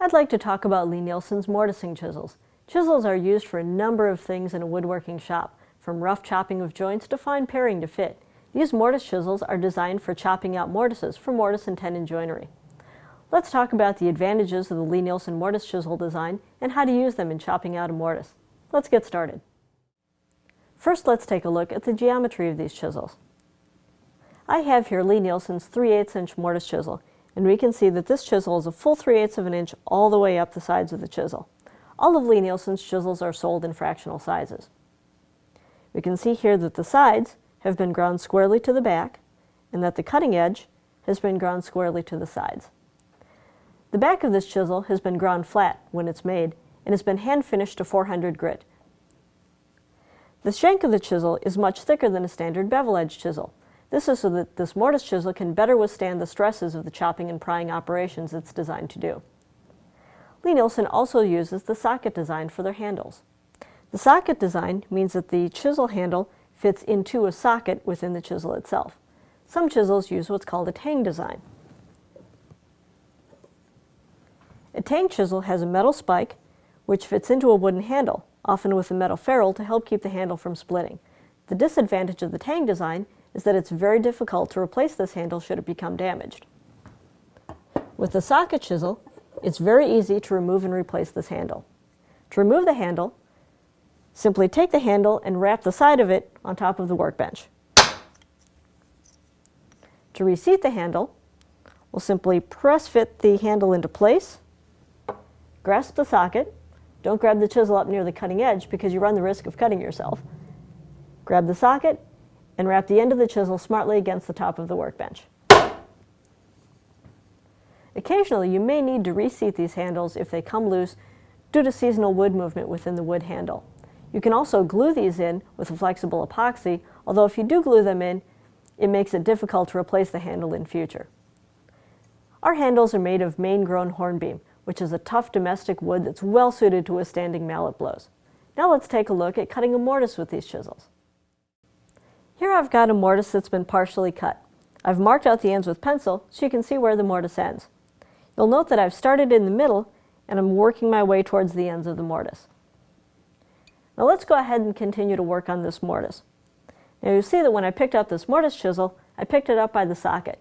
I'd like to talk about Lie-Nielsen's mortising chisels. Chisels are used for a number of things in a woodworking shop, from rough chopping of joints to fine paring to fit. These mortise chisels are designed for chopping out mortises for mortise and tenon joinery. Let's talk about the advantages of the Lie-Nielsen mortise chisel design and how to use them in chopping out a mortise. Let's get started. First, let's take a look at the geometry of these chisels. I have here Lie-Nielsen's 3/8 inch mortise chisel, and we can see that this chisel is a full 3/8 of an inch all the way up the sides of the chisel. All of Lie-Nielsen's chisels are sold in fractional sizes. We can see here that the sides have been ground squarely to the back, and that the cutting edge has been ground squarely to the sides. The back of this chisel has been ground flat when it's made, and has been hand finished to 400 grit. The shank of the chisel is much thicker than a standard bevel edge chisel. This is so that this mortise chisel can better withstand the stresses of the chopping and prying operations it's designed to do. Lie-Nielsen also uses the socket design for their handles. The socket design means that the chisel handle fits into a socket within the chisel itself. Some chisels use what's called a Tang design. A Tang chisel has a metal spike which fits into a wooden handle, often with a metal ferrule to help keep the handle from splitting. The disadvantage of the Tang design is that it's very difficult to replace this handle should it become damaged. With the socket chisel, it's very easy to remove and replace this handle. To remove the handle, simply take the handle and wrap the side of it on top of the workbench. To reseat the handle, we'll simply press fit the handle into place, grasp the socket. Don't grab the chisel up near the cutting edge because you run the risk of cutting yourself. Grab the socket and wrap the end of the chisel smartly against the top of the workbench. Occasionally, you may need to reseat these handles if they come loose due to seasonal wood movement within the wood handle. You can also glue these in with a flexible epoxy, although if you do glue them in, it makes it difficult to replace the handle in future. Our handles are made of Maine-grown hornbeam, which is a tough domestic wood that's well suited to withstanding mallet blows. Now let's take a look at cutting a mortise with these chisels. Here I've got a mortise that's been partially cut. I've marked out the ends with pencil so you can see where the mortise ends. You'll note that I've started in the middle and I'm working my way towards the ends of the mortise. Now let's go ahead and continue to work on this mortise. Now you'll see that when I picked up this mortise chisel, I picked it up by the socket.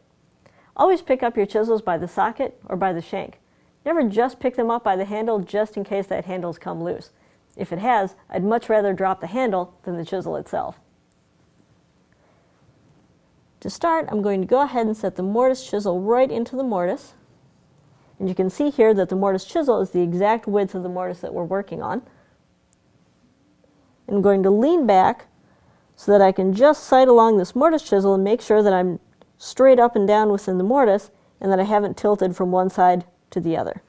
Always pick up your chisels by the socket or by the shank. Never just pick them up by the handle just in case that handle's come loose. If it has, I'd much rather drop the handle than the chisel itself. To start, I'm going to go ahead and set the mortise chisel right into the mortise. And you can see here that the mortise chisel is the exact width of the mortise that we're working on. I'm going to lean back so that I can just sight along this mortise chisel and make sure that I'm straight up and down within the mortise and that I haven't tilted from one side to the other.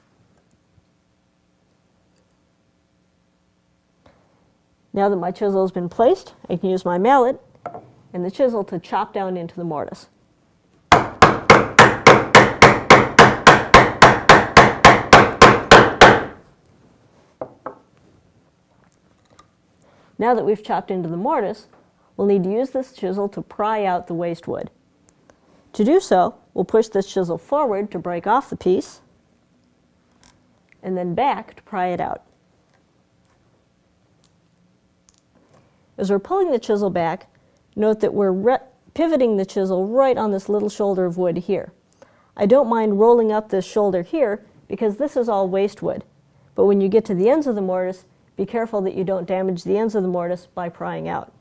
Now that my chisel has been placed, I can use my mallet and the chisel to chop down into the mortise. Now that we've chopped into the mortise, we'll need to use this chisel to pry out the waste wood. To do so, we'll push this chisel forward to break off the piece, and then back to pry it out. As we're pulling the chisel back, note that we're pivoting the chisel right on this little shoulder of wood here. I don't mind rolling up this shoulder here because this is all waste wood, but when you get to the ends of the mortise, be careful that you don't damage the ends of the mortise by prying out.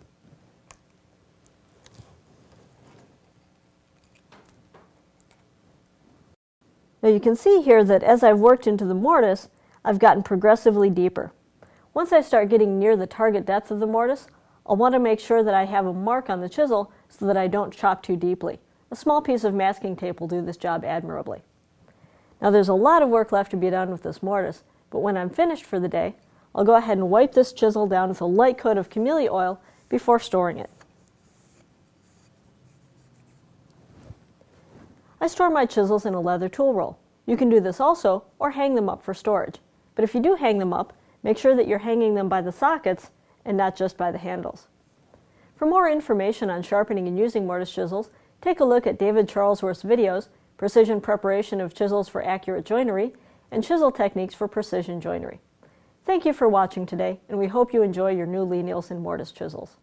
Now you can see here that as I've worked into the mortise, I've gotten progressively deeper. Once I start getting near the target depth of the mortise, I'll want to make sure that I have a mark on the chisel so that I don't chop too deeply. A small piece of masking tape will do this job admirably. Now there's a lot of work left to be done with this mortise, but when I'm finished for the day, I'll go ahead and wipe this chisel down with a light coat of camellia oil before storing it. I store my chisels in a leather tool roll. You can do this also, or hang them up for storage. But if you do hang them up, make sure that you're hanging them by the sockets and not just by the handles. For more information on sharpening and using mortise chisels, take a look at David Charlesworth's videos, Precision Preparation of Chisels for Accurate Joinery, and chisel techniques for precision joinery. Thank you for watching today, and we hope you enjoy your new Lie-Nielsen Mortise chisels.